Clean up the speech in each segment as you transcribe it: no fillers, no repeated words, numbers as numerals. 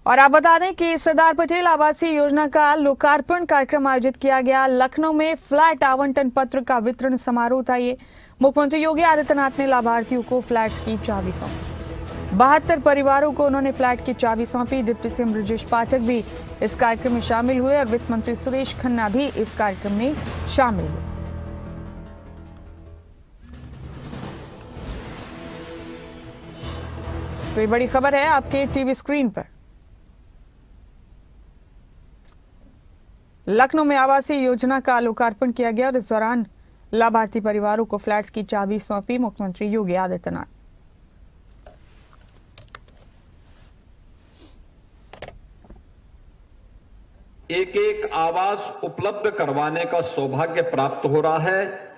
और आप बता दें कि सरदार पटेल आवासीय योजना का लोकार्पण कार्यक्रम आयोजित किया गया। लखनऊ में फ्लैट आवंटन पत्र का वितरण समारोह था। ये मुख्यमंत्री योगी आदित्यनाथ ने लाभार्थियों को फ्लैट्स की चाबी सौंपी। 72 परिवारों को उन्होंने फ्लैट की चाबी सौंपी। डिप्टी सीएम ब्रजेश पाठक भी इस कार्यक्रम में शामिल हुए और वित्त मंत्री सुरेश खन्ना भी इस कार्यक्रम में शामिल हुए। तो ये बड़ी खबर है आपके टीवी स्क्रीन पर। लखनऊ में आवासीय योजना का लोकार्पण किया गया और इस दौरान लाभार्थी परिवारों को फ्लैट्स की चाबी सौंपी मुख्यमंत्री योगी आदित्यनाथ। एक एक आवास उपलब्ध करवाने का सौभाग्य प्राप्त हो रहा है।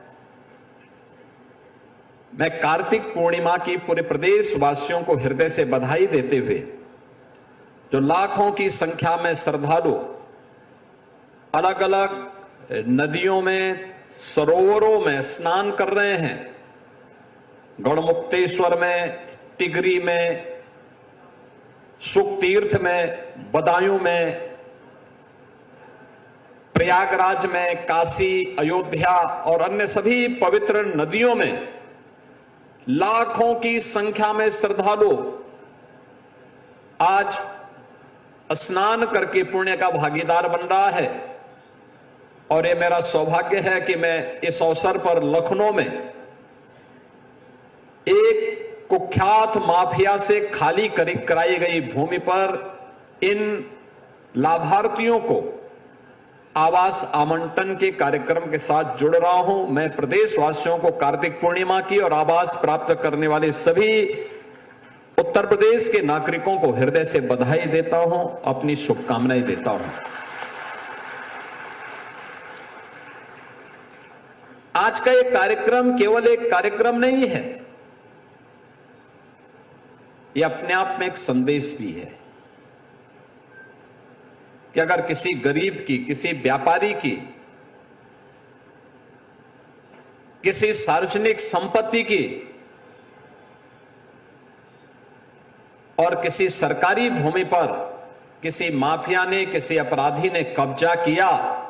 मैं कार्तिक पूर्णिमा की पूरे प्रदेश वासियों को हृदय से बधाई देते हुए जो लाखों की संख्या में श्रद्धालु अलग अलग नदियों में, सरोवरों में स्नान कर रहे हैं, गढ़मुक्तेश्वर में, टिगरी में, सुखतीर्थ में, बदायूं में, प्रयागराज में, काशी, अयोध्या और अन्य सभी पवित्र नदियों में लाखों की संख्या में श्रद्धालु आज स्नान करके पुण्य का भागीदार बन रहा है। और ये मेरा सौभाग्य है कि मैं इस अवसर पर लखनऊ में एक कुख्यात माफिया से खाली कराई गई भूमि पर इन लाभार्थियों को आवास आवंटन के कार्यक्रम के साथ जुड़ रहा हूं। मैं प्रदेशवासियों को कार्तिक पूर्णिमा की और आवास प्राप्त करने वाले सभी उत्तर प्रदेश के नागरिकों को हृदय से बधाई देता हूं, अपनी शुभकामनाएं देता हूं। आज का ये कार्यक्रम केवल एक कार्यक्रम नहीं है, ये अपने आप में एक संदेश भी है कि अगर किसी गरीब की, किसी व्यापारी की, किसी सार्वजनिक संपत्ति की और किसी सरकारी भूमि पर किसी माफिया ने, किसी अपराधी ने कब्जा किया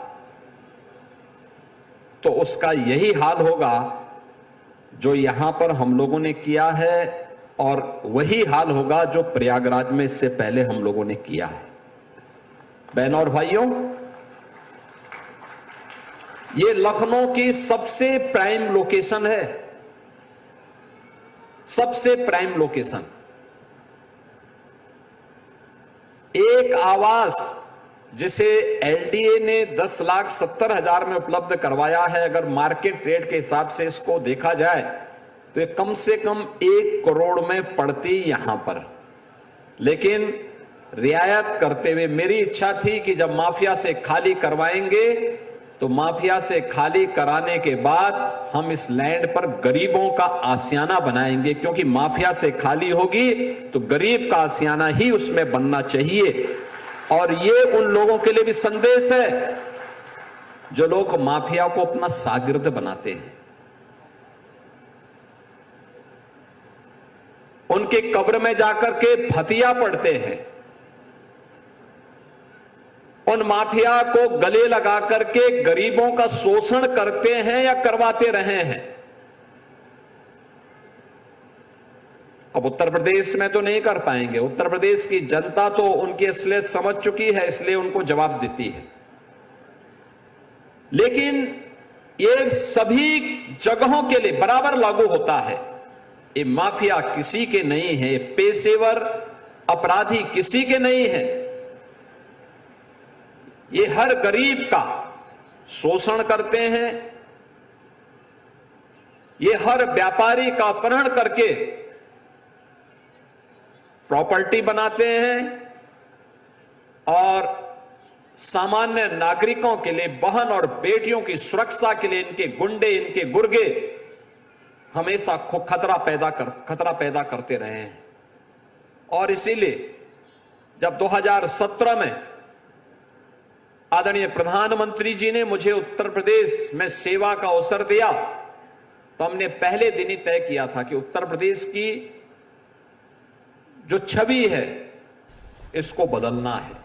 तो उसका यही हाल होगा जो यहां पर हम लोगों ने किया है और वही हाल होगा जो प्रयागराज में इससे पहले हम लोगों ने किया है। बहनों और भाइयों, ये लखनऊ की सबसे प्राइम लोकेशन है, सबसे प्राइम लोकेशन। एक आवास जिसे एलडीए ने 10,70,000 में उपलब्ध करवाया है, अगर मार्केट रेट के हिसाब से इसको देखा जाए तो ये कम से कम 1 करोड़ में पड़ती यहां पर। लेकिन रियायत करते हुए मेरी इच्छा थी कि जब माफिया से खाली करवाएंगे तो माफिया से खाली कराने के बाद हम इस लैंड पर गरीबों का आशियाना बनाएंगे, क्योंकि माफिया से खाली होगी तो गरीब का आशियाना ही उसमें बनना चाहिए। और ये उन लोगों के लिए भी संदेश है जो लोग माफिया को अपना शागिर्द बनाते हैं, उनके कब्र में जाकर के फतिया पढ़ते हैं, उन माफिया को गले लगा करके गरीबों का शोषण करते हैं या करवाते रहे हैं। अब उत्तर प्रदेश में तो नहीं कर पाएंगे, उत्तर प्रदेश की जनता तो उनकी असलियत समझ चुकी है, इसलिए उनको जवाब देती है। लेकिन ये सभी जगहों के लिए बराबर लागू होता है। ये माफिया किसी के नहीं है, पेशेवर अपराधी किसी के नहीं है, ये हर गरीब का शोषण करते हैं, ये हर व्यापारी का अपहरण करके प्रॉपर्टी बनाते हैं और सामान्य नागरिकों के लिए, बहन और बेटियों की सुरक्षा के लिए इनके गुंडे, इनके गुर्गे हमेशा खतरा पैदा करते रहे हैं। और इसीलिए जब 2017 में आदरणीय प्रधानमंत्री जी ने मुझे उत्तर प्रदेश में सेवा का अवसर दिया तो हमने पहले दिन ही तय किया था कि उत्तर प्रदेश की जो छवि है इसको बदलना है।